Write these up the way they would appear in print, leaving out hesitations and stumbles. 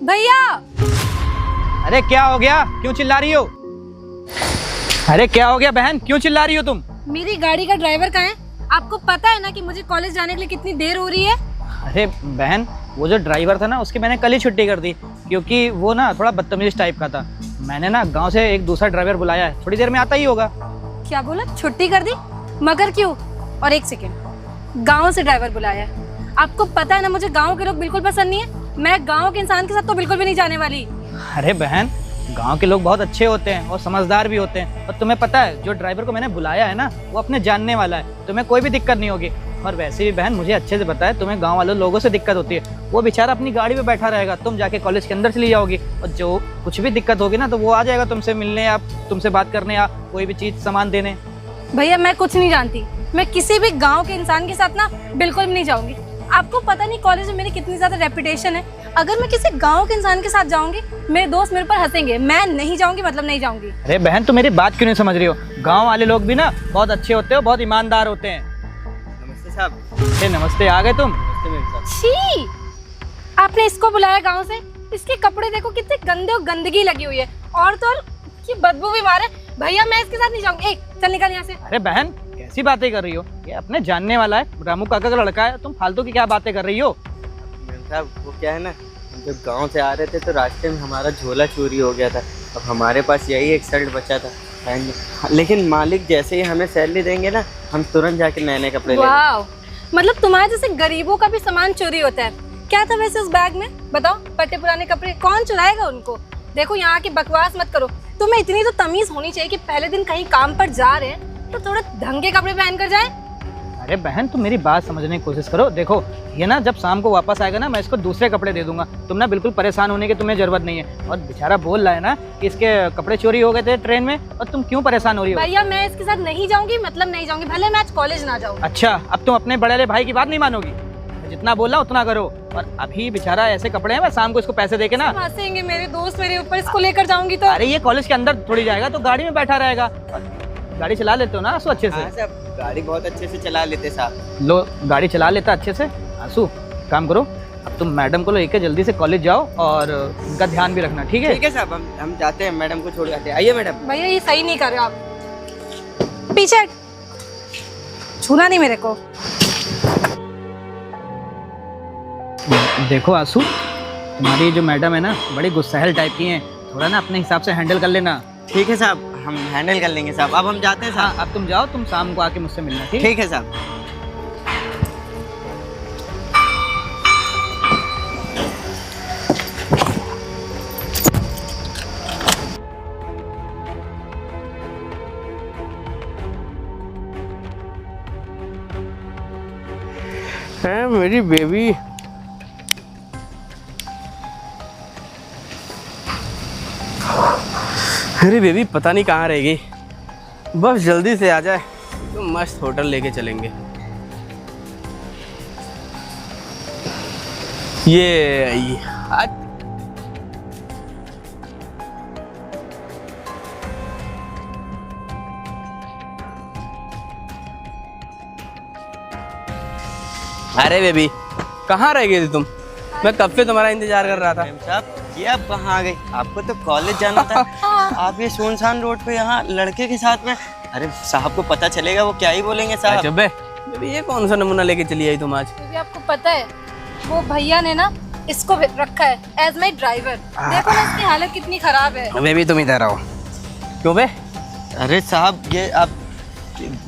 भैया। अरे क्या हो गया, क्यों चिल्ला रही हो? अरे क्या हो गया बहन, क्यों चिल्ला रही हो तुम? मेरी गाड़ी का ड्राइवर कहाँ है? आपको पता है ना कि मुझे कॉलेज जाने के लिए कितनी देर हो रही है। अरे बहन, वो जो ड्राइवर था ना, उसकी मैंने कल ही छुट्टी कर दी, क्योंकि वो ना थोड़ा बदतमीज टाइप का था। मैंने ना गांव से एक दूसरा ड्राइवर बुलाया है, थोड़ी देर में आता ही होगा। क्या बोला, छुट्टी कर दी? मगर क्यों? और एक सेकेंड, गाँव से ड्राइवर बुलाया है? आपको पता है ना मुझे गाँव के लोग बिल्कुल पसंद नहीं है। मैं गाँव के इंसान के साथ तो बिल्कुल भी नहीं जाने वाली। अरे बहन, गांव के लोग बहुत अच्छे होते हैं और समझदार भी होते हैं। और तुम्हें पता है, जो ड्राइवर को मैंने बुलाया है ना, वो अपने जानने वाला है, तुम्हें कोई भी दिक्कत नहीं होगी। और वैसे भी बहन, मुझे अच्छे से पता है तुम्हें गांव वाले लोगों से दिक्कत होती है। वो बेचारा अपनी गाड़ी में बैठा रहेगा, तुम जाके कॉलेज के अंदर चली जाओगी, और जो कुछ भी दिक्कत होगी ना, तो वो आ जाएगा तुमसे मिलने या तुमसे बात करने या कोई भी चीज़ सामान देने। भैया मैं कुछ नहीं जानती, मैं किसी भी गांव के इंसान के साथ ना बिल्कुल भी नहीं जाऊंगी। आपको पता नहीं कॉलेज में मेरी कितनी ज्यादा रेपुटेशन है। अगर मैं किसी गांव के इंसान के साथ जाऊंगी, मेरे दोस्त मेरे पर हंसेंगे। मैं नहीं जाऊंगी मतलब नहीं जाऊंगी। अरे बहन, तुम मेरी बात क्यों नहीं समझ रही हो? गाँव वाले लोग भी ना बहुत अच्छे होते हैं, बहुत ईमानदार होते हैं। नमस्ते साहब। नमस्ते, आ गए तुम? नमस्ते मेम साहब। छी, आपने इसको बुलाया गांव से? इसके कपड़े देखो कितने गंदे और गंदगी लगी हुई है, और तो और की बदबू भी मारे। भैया मैं इसके साथ नहीं जाऊंगी। चल निकल यहाँ से। अरे बहन, कैसी बातें कर रही हो? ये अपने जानने वाला है, रामू काका का लड़का है, तुम फालतू की क्या बातें कर रही हो? मेम साहब, वो क्या है ना, हम जब गांव से आ रहे थे तो रास्ते में हमारा झोला चोरी हो गया था। अब हमारे पास यही एक शर्ट बचा था पहनने, लेकिन मालिक जैसे ही हमें सैलरी देंगे ना, हम तुरंत जाके नए नए कपड़े लेंगे। वाह, मतलब तुम्हारे जैसे गरीबों का भी सामान चोरी होता है। क्या था वैसे उस बैग में? बताओ, फटे पुराने कपड़े कौन चुराएगा उनको? देखो यहाँ की बकवास मत करो। तुम्हें इतनी तो तमीज होनी चाहिए कि पहले दिन कहीं काम पर जा रहे हैं तो थोड़ा ढंग के कपड़े पहन कर जाए। अरे बहन, तुम मेरी बात समझने की कोशिश करो। देखो, ये ना जब शाम को वापस आएगा ना, मैं इसको दूसरे कपड़े दे दूंगा। तुम ना बिल्कुल परेशान होने की तुम्हें जरूरत नहीं है। और बेचारा बोल रहा है ना कि इसके कपड़े चोरी हो गए थे ट्रेन में, और तुम क्यों परेशान हो रही हो? भैया मैं इसके साथ नहीं जाऊंगी मतलब नहीं जाऊंगी, भले मैं आज कॉलेज ना जाऊँ। अच्छा, अब तुम अपने बड़े वाले भाई की बात नहीं मानोगी? जितना बोला उतना करो। और अभी बेचारा ऐसे कपड़े हैं, मैं शाम को इसको पैसे देके ना, हंसेंगे मेरे दोस्त मेरे ऊपर, इसको लेकर जाऊंगी तो। अरे ये कॉलेज के अंदर थोड़ी जाएगा, तो गाड़ी में बैठा रहेगा। और गाड़ी चला लेते हो ना आंसू अच्छे से? हाँ साहब, गाड़ी बहुत अच्छे से चला लेते साहब। लो, गाड़ी चला लेता अच्छे से। आंसू, काम करो, अब तुम मैडम को लेके जल्दी से कॉलेज जाओ, और उनका ध्यान भी रखना, ठीक है? ठीक है साहब, हम जाते हैं, मैडम को छोड़ जाते हैं। आइए मैडम। भैया ये सही नहीं कर रहे हो आप। पीछे छूना नहीं मेरे को। देखो आंसू, तुम्हारी जो मैडम है ना, बड़ी गुस्सैल टाइप की हैं। थोड़ा ना अपने हिसाब से हैंडल कर लेना। ठीक है साहब, हम हैंडल कर लेंगे साहब। अब हम जाते हैं हाँ, साहब। अब तुम जाओ, तुम शाम को आके मुझसे मिलना, ठीक है? ठीक है साहब। है मेरी बेबी। अरे बेबी पता नहीं कहाँ रहेगी, बस जल्दी से आ जाए तो मस्त होटल लेके चलेंगे। ये आज अरे बेबी कहाँ रह गई थी तुम? मैं कब से तुम्हारा इंतजार कर रहा था। साहब ये आप कहाँ आ गई? आपको तो कॉलेज जाना था। आप ये सुनसान रोड पे यहाँ लड़के के साथ में, अरे साहब को पता चलेगा वो क्या ही बोलेंगे साहब। चुप बे, बेबी ये कौन सा नमूना लेके चली आई तुम आज? क्योंकि आपको पता है वो भैया ने ना इसको रखा है एज माई ड्राइवर। देखो ना इसकी हालत कितनी खराब है। बेबी तुम इधर आओ। क्यों बे? अरे साहब ये आप,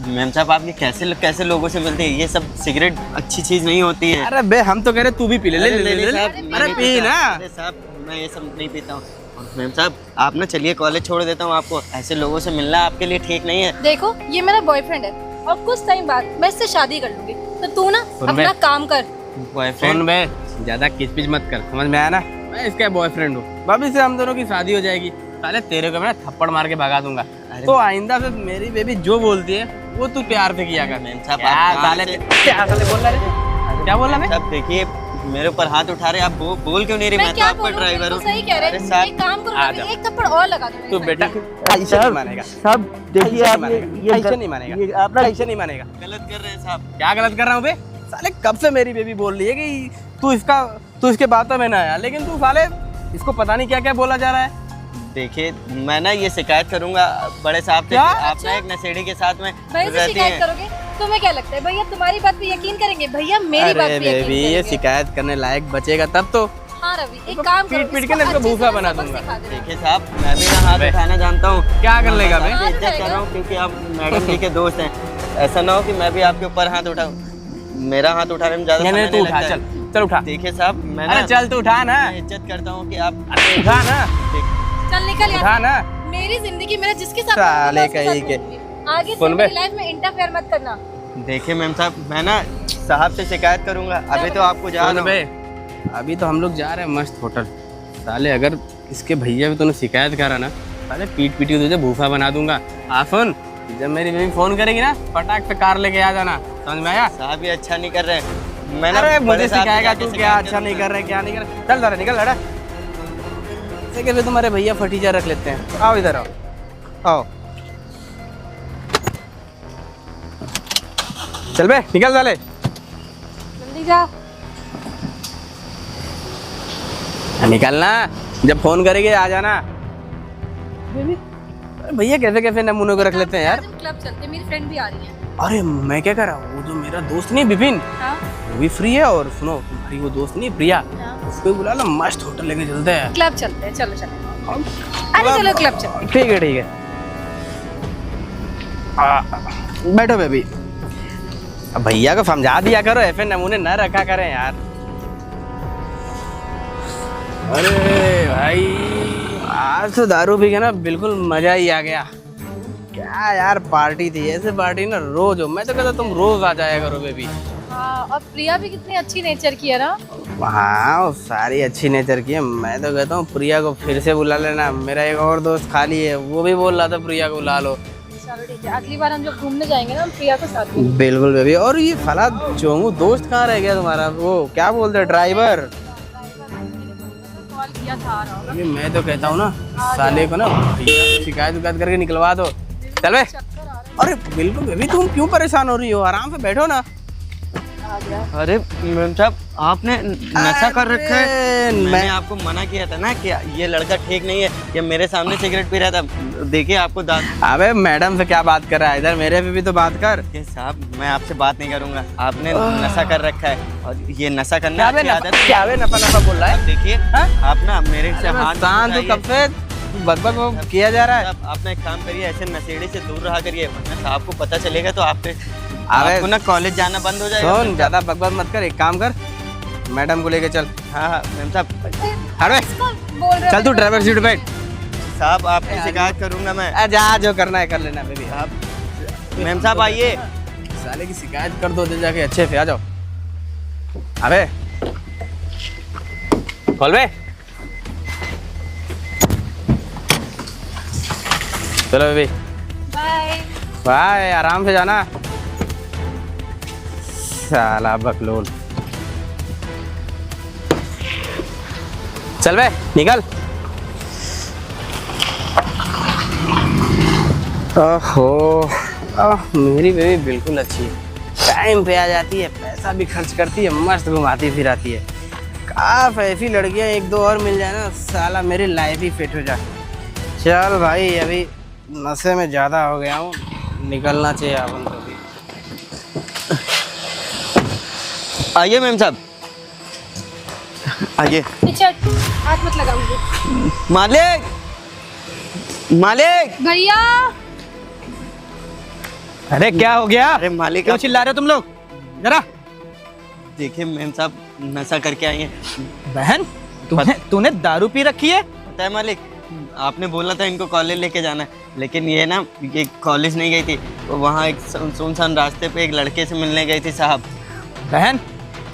मैम साहब आप ये कैसे लोगों से मिलते हैं? ये सब सिगरेट अच्छी चीज नहीं होती है। अरे बे हम तो कह रहे तू भी पी ले। ले ले ले ले। अरे पी ना। अरे साहब मैं ये सब नहीं पीता हूँ। मैम साहब आप ना चलिए, कॉलेज छोड़ देता हूँ आपको। ऐसे लोगों से मिलना आपके लिए ठीक नहीं है। देखो ये मेरा बॉयफ्रेंड है और कुछ टाइम बाद मैं इससे शादी कर लूंगी, तो तू ना अपना काम कर। बॉयफ्रेंड? सुन बे, ज्यादा किचपिच मत कर, समझ में आया ना? मैं इसका बॉयफ्रेंड हूँ। भाभी से हम दोनों की शादी हो जाएगी। साले तेरे को मैं थप्पड़ मार के भगा दूंगा। तो आइंदा से मेरी बेबी जो बोलती है वो तू प्यार से किया कर। मैम साहब क्या साले बोल रहा है? क्या बोल रहा है? साहब देखिए मेरे ऊपर हाथ उठा रहे, आप बोल क्यों नहीं रही? मैं तो आपका ड्राइवर हूँ। सही कह रहे अरे हैं। साहब, एक काम करो ना, एक थप्पड़ और लगा दो। तू बेटा ऐसे नहीं मानेगा। साहब देखिए आप ऐसे नहीं मानेगा। आप ऐसे नहीं मानेगा। गलत कर रहे हैं साहब। क्या गलत कर रहा हूँ बे? साले कब से मेरी बेबी बोल रही है कि तू इसके बातों में ना आया, लेकिन तू साले इसको पता नहीं क्या क्या बोला जा रहा है। देखिए मैं ना ये शिकायत करूंगा बड़े साहब से क्या? कि आप ना एक नशेड़ी के साथ में भैया से रहती शिकायत हैं। करोगे? तुम्हें क्या लगता है भैया तुम्हारी बात पे यकीन करेंगे? भैया मेरी बात अरे पे यकीन बेबी ये करेंगे। शिकायत करने लायक बचेगा तब तो। हाँ रवि एक काम करो, पीट-पीट के इसको ना इसको अच्छे से भूसा ना बना सबक दूंगा। सिखा देना। देखिए साहब मैं भी ना हाथ अबे। उठाना जानता हूँ। क्या कर लेगा बे? मैं हाथ इज्जत कर उठाएगा? रहा हूँ क्योंकि आप मैडम जी के दोस्त हैं। ऐसा ना हो कि मैं भी आपके ऊपर हाथ उठाऊं। मेरा हाथ उठाने में ज्यादा नहीं समय नहीं तू नहीं उठा, लगता चल है। चल उठा। देखिए साहब मैं अरे ना चल तू उठा ना, मैं इज्जत करता हूँ कि आप उठा ना, चल निकल उठा यार। ना। मेरी जिंदगी मेरा जिसके साथ साले रहूंगा, मैं उसके कहीं साथ के। रहूंगी। आगे से सुन बे। मेरी लाइफ में इंटरफेयर मत करना। देखिए मैम साहब मैं ना साहब से शिकायत करूंगा। अभी तो आपको जा सुन रहा बे, हूँ। अभी तो हम लोग जा रहे हैं मस्त होटल। साले अगर इसके भैया भी तूने शिकायत करा ना, साले पीट पीट के तुझे भूखा बना दूंगा। आ सुन, जब मेरी बेबी फोन करेगी ना, फटाक से कार लेके आ जाना, समझ में आया? साहब ये अच्छा नहीं कर रहे। मैं ना अरे बड़े मुझे साहब से सिखाएगा जाके तू क्या शिकायत अच्छा नहीं करूंगा। कर रहे, क्या नहीं कर रहे। चल जरा निकल लड़ा। ऐसे कैसे तुम्हारे भैया फटीचा रख लेते हैं। आओ इधर आओ, आओ चल बे निकल साले। जल्दी जा। निकलना, जब फोन करेंगे आ जाना। अरे भैया कैसे कैसे नमूनों को रख लेते हैं यार। आज हम क्लब चलते हैं, मेरी फ्रेंड भी आ रही है। अरे मैं क्या कर रहा हूँ, वो जो मेरा दोस्त नहीं विपिन, हाँ? वो भी फ्री है। और सुनो तुम्हारी वो दोस्त नहीं प्रिया, हाँ? उसको भी बुला लो, मस्त होटल लेके चलते हैं। क्लब चलते हैं, चलो चलो। अरे चलो क्लब चलते हैं। ठीक है ठीक है। बैठो बेबी। अब भैया को समझा दिया करो, ऐसे नमूने न रखा करें यार। अरे भाई आज तो दारू पी के ना बिल्कुल मजा ही आ गया। क्या यार पार्टी थी, ऐसे पार्टी ना रोज हो। मैं तो कहता तुम रोज आ जाया करो बेबी। हाँ और प्रिया भी कितनी अच्छी नेचर की है ना। हाँ वो सारी अच्छी नेचर की है। मैं तो कहता हूँ प्रिया को फिर से बुला लेना। मेरा एक और दोस्त खाली है, वो भी बोल रहा था प्रिया को बुला लो। चलो ठीक है, अगली बार हम जब घूमने जाएंगे ना हम प्रिया को साथ में। बिल्कुल बेबी। और ये फला चोंगू दोस्त कहाँ रह गया तुम्हारा, वो क्या बोलते हैं ड्राइवर? कॉल किया था ना। अभी मैं तो कहता हूँ ना साले को ना भैया शिकायत विकायत करके निकलवा दो। चल बे। अरे बिल्कुल बेबी, तुम क्यों परेशान हो रही हो, आराम से बैठो ना। अरे मैम साहब आपने नशा कर रखा है। मैंने आपको मना किया था ना कि ये लड़का ठीक नहीं है। ये मेरे सामने सिगरेट पी रहा था। देखिए आपको अबे मैडम से क्या बात कर रहा है, इधर मेरे पे भी तो बात कर। साहब मैं आपसे बात नहीं करूंगा। आपने नशा कर रखा है और ये नशा करना क्या बे अच्छी आदत है। क्या बे नफा नफा बोल रहा है? देखिए हाँ? आप ना मेरे से हाथ शांत तो उठाइए। कब से बकबक किया जा रहा है। आप अपना एक काम करिए, ऐसे नशेड़ी से दूर रहा करिए, वरना साहब को पता चलेगा तो अबे आपको ना कॉलेज जाना बंद हो जाएगा। सुन ज्यादा बकबक मत कर, एक काम कर मैडम को लेके चल। हाँ हाँ मैम साहब। अरे बोल रहे चल तू ड्राइवर सीट बैठ। साहब आपकी शिकायत करूंगा मैं। जा जो करना है कर लेना बेबी। साहब मैम साहब आइए। साले की शिकायत कर दो दे जाके अच्छे से, आ जाओ। अबे खोल बे। चलो बेबी बाय। बाय, आराम से जाना। साला बकलोल। चल बे निकल। ओहो मेरी बेबी बिल्कुल अच्छी है, टाइम पे आ जाती है, पैसा भी खर्च करती है, मस्त घुमाती फिराती है। काफ ऐसी लड़कियां एक दो और मिल जाए ना, साला मेरी लाइफ ही फिट हो जाए। चल भाई अभी नशे में ज़्यादा हो गया हूँ, निकलना चाहिए अपन को भी। आइए मैम साहब आइए। पीछे हाथ मत लगा मुझे। मालिक मालिक। भैया अरे क्या हो गया? अरे मालिक क्यों आप- चिल्ला रहे हो तुम लोग? जरा देखिए मैम साहब नशा करके आई हैं। बहन तूने दारू पी रखी है? पता है मालिक, आपने बोला था इनको कॉलेज लेके जाना है, लेकिन ये ना ये कॉलेज नहीं गई थी, तो वहाँ एक सुनसान रास्ते पे एक लड़के से मिलने गई थी साहब। बहन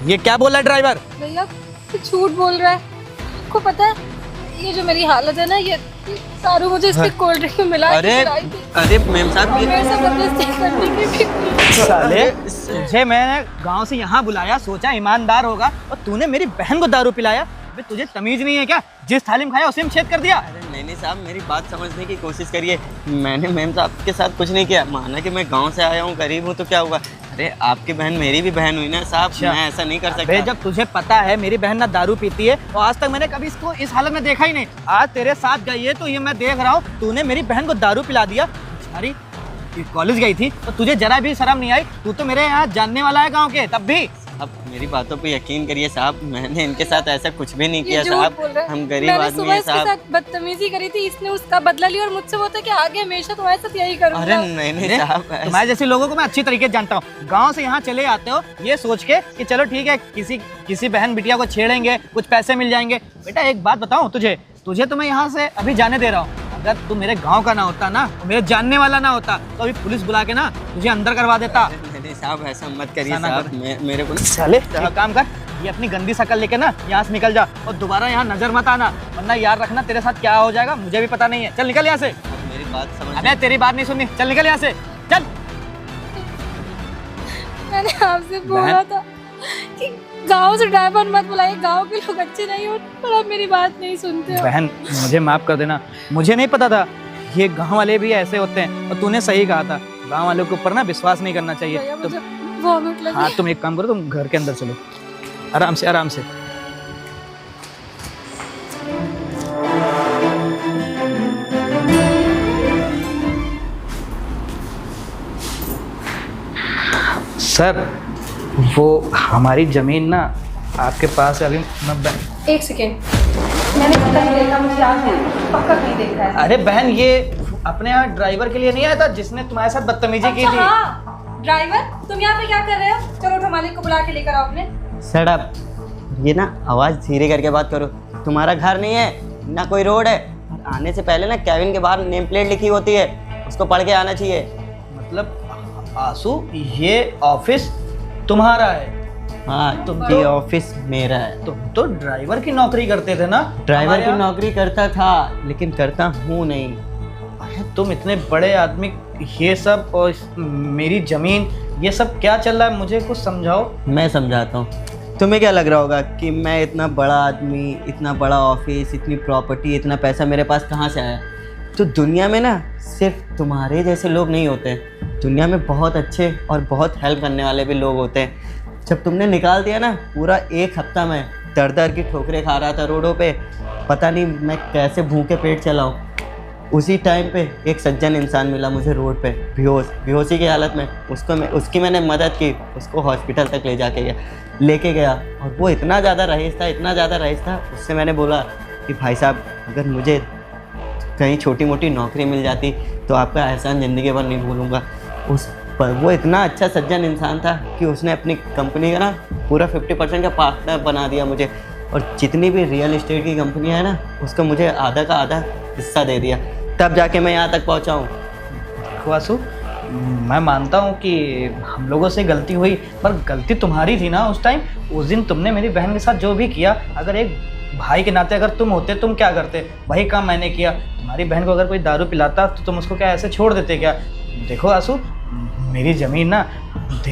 ये क्या बोला ड्राइवर? भैया तू झूठ बोल रहा है। आपको पता है ये जो मेरी हालत है ना, ये सारू मुझे इसके कोल्ड ड्रिंक में मिला के अरे पिलाई थी। अरे मैम साहब और मेरे से जबरदस्ती करने की भी। साले तुझे मैंने गांव से यहाँ बुलाया, सोचा ईमानदार होगा, और तूने मेरी बहन को दारू पिलाया। अबे तुझे तमीज नहीं है क्या? जिस थाली में खाया उसी में छेद कर दिया। अरे नहीं साहब मेरी बात समझने की कोशिश करिए। मैंने मैम साहब के साथ कुछ नहीं किया। माना कि मैं गांव से आया हूँ, गरीब हूँ, तो क्या हुआ। अरे आपकी बहन मेरी भी बहन हुई ना साहब, अच्छा। मैं ऐसा नहीं कर अबे सकता। जब तुझे पता है मेरी बहन ना दारू पीती है और आज तक मैंने कभी इसको इस हालत में देखा ही नहीं, आज तेरे साथ गई है तो ये मैं देख रहा हूँ तूने मेरी बहन को दारू पिला दिया। सारी कॉलेज गई थी तो तुझे जरा भी शर्म नहीं आई? तू तो मेरे यहाँ जानने वाला है गाँव के, तब भी। अब मेरी बातों पे यकीन करिए साहब, मैंने इनके साथ ऐसा कुछ भी नहीं किया ये झूठ साहब। बोल रहा है। हम गरीब मैंने आदमी सुबह हैं इसके साहब। साथ बदतमीजी करी थी, इसने उसका बदला लिया और मुझसे बोलता कि आगे हमेशा तुम्हारे साथ यही करूंगा। अरे नहीं नहीं अरे, साहब, तुम्हारे जैसे लोगों को मैं अच्छी तरीके से जानता हूँ। गांव से यहाँ चले आते हो ये सोच के कि चलो ठीक है किसी बहन बिटिया को छेड़ेंगे, कुछ पैसे मिल जाएंगे। बेटा एक बात बताऊँ तुझे तो मैं यहाँ से अभी जाने दे रहा हूँ। अगर तू मेरे गांव का ना होता ना, मेरे जानने वाला ना होता तो अभी पुलिस बुला के ना तुझे अंदर करवा देता। नहीं साहब ऐसा मत करिए ऐसा ना साहब, कर। मेरे को चले एक काम कर, ये अपनी गंदी शक्ल लेके ना यहाँ से निकल जा और दोबारा यहाँ नजर मत आना, वरना याद रखना तेरे साथ क्या हो जाएगा मुझे भी पता नहीं है। चल निकल यहाँ से। अब मेरी बात समझ। अबे तेरी बात नहीं सुननी, चल निकल यहाँ से चल। मैंने आपसे बोला था कि गांव से ड्राइवर मत बुलाइए, गांव के लोग अच्छे नहीं होते, पर आप मेरी बात नहीं सुनते हो। बहन मुझे माफ कर देना, मुझे नहीं पता था ये गांव वाले भी ऐसे होते हैं और तूने सही कहा था, गांव वालों के ऊपर ना विश्वास नहीं करना चाहिए। भैया तो मुझे वॉमिट लगी। हाँ तुम एक काम करो, तुम घर के अंदर चलो, आराम से आराम से। सर वो हमारी जमीन ना आपके पास है, अभी मैं एक सेकेंड, मैंने पता नहीं देखा, मुझे याद नहीं, पक्का नहीं देखा है। अरे बहन ये अपने यहाँ ड्राइवर के लिए नहीं आया था जिसने तुम्हारे साथ बदतमीजी की थी? हाँ, ड्राइवर तुम यहाँ पे क्या कर रहे हो? चलो उठो, मालिक को बुला के लेकर आओ अपने। सर अब ये ना आवाज़ धीरे करके बात करो, तुम्हारा घर नहीं है ना कोई रोड है। आने से पहले ना कैबिन के बाहर नेम प्लेट लिखी होती है, उसको पढ़ के आना चाहिए। मतलब आंसू ये ऑफिस तुम्हारा है? हाँ ये ऑफिस मेरा है। तुम तो ड्राइवर की नौकरी करते थे ना? ड्राइवर हमारे की यहाँ- नौकरी करता था लेकिन करता हूँ नहीं। अरे तुम इतने बड़े आदमी, ये सब और मेरी जमीन, ये सब क्या चल रहा है मुझे कुछ समझाओ। मैं समझाता हूँ। तुम्हें क्या लग रहा होगा कि मैं इतना बड़ा आदमी, इतना बड़ा ऑफिस, इतनी प्रॉपर्टी, इतना पैसा मेरे पास कहाँ से आया? तो दुनिया में ना सिर्फ तुम्हारे जैसे लोग नहीं होते, दुनिया में बहुत अच्छे और बहुत हेल्प करने वाले भी लोग होते हैं। जब तुमने निकाल दिया ना, पूरा एक हफ्ता मैं दर दर की ठोकरें खा रहा था रोडों पे, पता नहीं मैं कैसे भूखे पेट चलाऊं। उसी टाइम पे एक सज्जन इंसान मिला मुझे रोड पे, बेहोशी की हालत में। उसकी मैंने मदद की, उसको हॉस्पिटल तक लेके गया और वो इतना ज़्यादा रईस था। उससे मैंने बोला कि भाई साहब अगर मुझे कहीं छोटी मोटी नौकरी मिल जाती तो आपका एहसान ज़िंदगी भर नहीं भूलूंगा। उस पर वो इतना अच्छा सज्जन इंसान था कि उसने अपनी कंपनी का ना पूरा 50% का पार्टनर बना दिया मुझे, और जितनी भी रियल इस्टेट की कंपनियाँ हैं ना उसका मुझे आधा का आधा हिस्सा दे दिया। तब जाके मैं यहाँ तक पहुँचा हूँ। वासु मैं मानता हूँ कि हम लोगों से गलती हुई, पर गलती तुम्हारी थी ना उस टाइम। उस दिन तुमने मेरी बहन के साथ जो भी किया, अगर एक भाई के नाते अगर तुम होते तुम क्या करते? वही काम मैंने किया। तुम्हारी बहन को अगर कोई दारू पिलाता तो तुम उसको क्या ऐसे छोड़ देते क्या? देखो आंसू, मेरी ज़मीन ना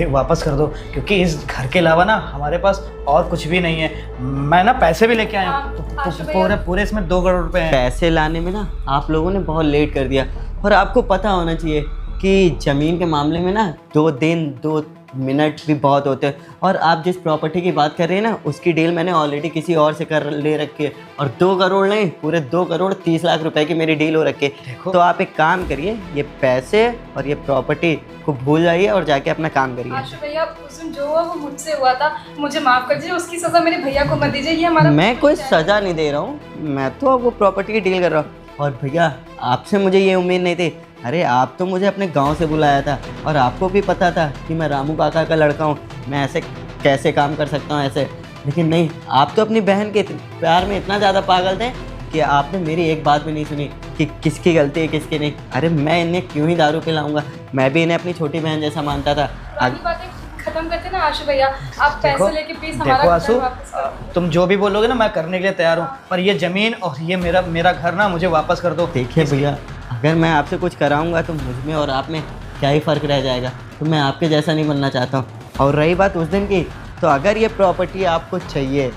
वापस कर दो, क्योंकि इस घर के अलावा ना हमारे पास और कुछ भी नहीं है। मैं ना पैसे भी लेके आया हूँ, पूरे इसमें 2 करोड़ रुपए हैं। पैसे लाने में ना आप लोगों ने बहुत लेट कर दिया, और आपको पता होना चाहिए कि ज़मीन के मामले में ना 2 दिन 2 मिनट भी बहुत होते हैं। और आप जिस प्रॉपर्टी की बात कर रहे हैं ना, उसकी डील मैंने ऑलरेडी किसी और से कर ले रखी है, और 2 करोड़ नहीं, पूरे 2 करोड़ 30 लाख रुपए की मेरी डील हो रखी है। तो आप एक काम करिए, ये पैसे और ये प्रॉपर्टी को भूल जाइए और जाके अपना काम करिए। आशु भैया उस दिन जो हुआ वो मुझसे हुआ था, मुझे माफ कर दीजिए, उसकी सजा मेरे भैया को मत दीजिए। ये हमारा मैं कोई सज़ा नहीं दे रहा हूँ, मैं तो वो प्रॉपर्टी की डील कर रहा हूँ। और भैया आपसे मुझे ये उम्मीद नहीं थी। अरे आप तो मुझे अपने गांव से बुलाया था, और आपको भी पता था कि मैं रामू काका का लड़का हूँ, मैं ऐसे कैसे काम कर सकता हूँ ऐसे। लेकिन नहीं, आप तो अपनी बहन के प्यार में इतना ज़्यादा पागल थे कि आपने मेरी एक बात भी नहीं सुनी कि किसकी गलती है किसकी नहीं। अरे मैं इन्हें क्यों ही दारू पिलाऊंगा, मैं भी इन्हें अपनी छोटी बहन जैसा मानता था। बातें खत्म करते ना आशु भैया, आप पैसे लेके प्लीज देखो हमारा आंसू, घर वापस करो। तुम जो भी बोलोगे ना मैं करने के लिए तैयार हूँ, पर ये ज़मीन और ये मेरा घर ना मुझे वापस कर दो। देखिए भैया, अगर मैं आपसे कुछ कराऊंगा तो मुझ में और आप में क्या ही फ़र्क रह जाएगा। तो मैं आपके जैसा नहीं बनना चाहता हूँ। और रही बात उस दिन की, तो अगर ये प्रॉपर्टी आपको चाहिए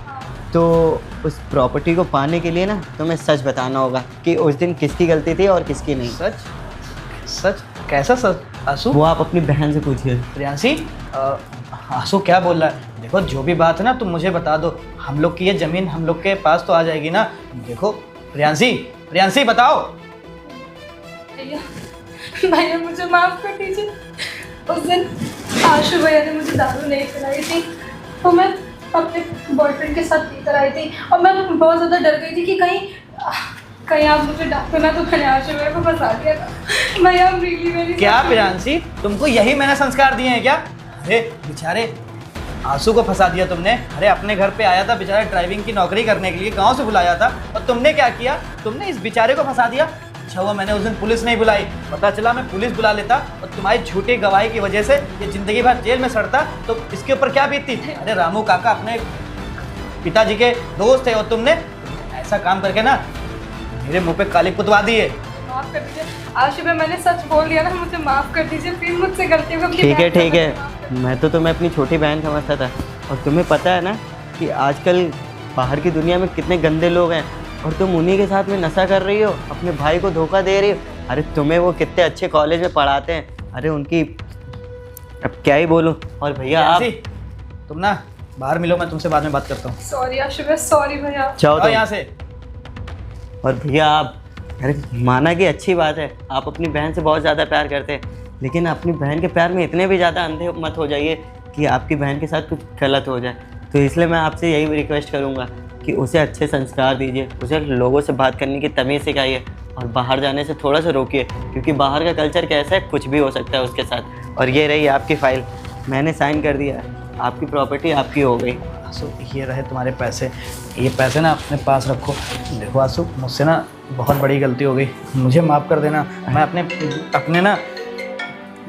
तो उस प्रॉपर्टी को पाने के लिए ना तुम्हें सच बताना होगा कि उस दिन किसकी गलती थी और किसकी नहीं। सच? कैसा सच आंसू? वो आप अपनी बहन से पूछिए। प्रियांशी आंसू क्या बोल रहा है? देखो जो भी बात है ना तुम मुझे बता दो, हम लोग की ये ज़मीन हम लोग के पास तो आ जाएगी ना। देखो प्रियांशी, प्रियांशी बताओ। भैया, भैया मुझे माफ़ कर दीजिए। उस दिन आशु भैया ने मुझे दारू नहीं पिलाई थी, तो मैं अपने बॉयफ्रेंड के साथ पीकर आई थी और मैं बहुत ज़्यादा डर गई थी कि कहीं आप मुझे डांटो ना, तो मैंने आशु भैया को फंसा दिया था। भैया रियली वेरी क्या प्रियांशी, तुमको यही मैंने संस्कार दिए हैं क्या? अरे बेचारे आंसू को फंसा दिया तुमने। अरे अपने घर पे आया था बेचारा ड्राइविंग की नौकरी करने के लिए, गांव से बुलाया था, और तुमने क्या किया? तुमने इस बेचारे को फंसा दिया। अच्छा हुआ मैंने उस दिन पुलिस नहीं बुलाई, पता चला मैं पुलिस बुला लेता और तुम्हारी झूठी गवाही की वजह से ये जिंदगी भर जेल में सड़ता तो इसके ऊपर क्या बीतती। अरे रामू काका अपने पिताजी के दोस्त है और तुमने ऐसा काम करके ना मेरे मुंह पे काली पुतवा दी है। माफ़ कर दीजिए आशु भैया, मैंने सच बोल दिया ना, मुझे माफ़ कर दीजिए प्लीज़, मुझसे गलती हो गई। ठीक है, मैं तो तुम्हें अपनी छोटी बहन समझता था, और तुम्हें पता है ना कि आजकल बाहर की दुनिया में कितने गंदे लोग हैं, और तुम उन्हीं के साथ में नशा कर रही हो, अपने भाई को धोखा दे रही हो। अरे तुम्हें वो कितने अच्छे कॉलेज में पढ़ाते हैं, अरे उनकी अब क्या ही बोलूं। और भैया आप तुम ना बाहर मिलो, मैं तुमसे बाद में बात करता हूँ। सॉरी आशु भैया, सॉरी भैया। जाओ यहाँ से। और भैया आप, अरे माना कि अच्छी बात है, आप अपनी बहन से बहुत ज़्यादा प्यार करते हैं, लेकिन अपनी बहन के प्यार में इतने भी ज़्यादा अंधे मत हो जाइए कि आपकी बहन के साथ कुछ गलत हो जाए। तो इसलिए मैं आपसे यही रिक्वेस्ट करूँगा कि उसे अच्छे संस्कार दीजिए, उसे लोगों से बात करने की तमीज़ सिखाइए, और बाहर जाने से थोड़ा सा रोकिए, क्योंकि बाहर का कल्चर कैसा है, कुछ भी हो सकता है उसके साथ। और ये रही आपकी फ़ाइल, मैंने साइन कर दिया है, आपकी प्रॉपर्टी आपकी हो गई। आंसू ये रहे तुम्हारे पैसे, ये पैसे ना अपने पास रखो। देखो आंसू, मुझसे ना बहुत बड़ी गलती हो गई, मुझे माफ़ कर देना। मैं अपने ना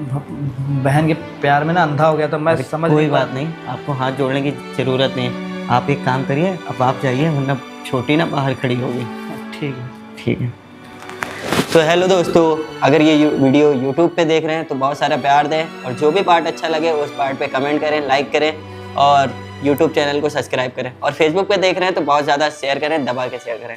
बहन के प्यार में ना अंधा हो गया था, मैं समझ। कोई बात नहीं, आपको हाथ जोड़ने की ज़रूरत नहीं है। आप एक काम करिए, अब आप जाइए, वरना छोटी ना बाहर खड़ी होगी। ठीक है। ठीक है। तो हेलो दोस्तों, अगर ये वीडियो यूट्यूब पे देख रहे हैं तो बहुत सारा प्यार दें, और जो भी पार्ट अच्छा लगे उस पार्ट पे कमेंट करें, लाइक करें, और यूट्यूब चैनल को सब्सक्राइब करें, और फेसबुक पे देख रहे हैं तो बहुत ज़्यादा शेयर करें, दबा के शेयर करें।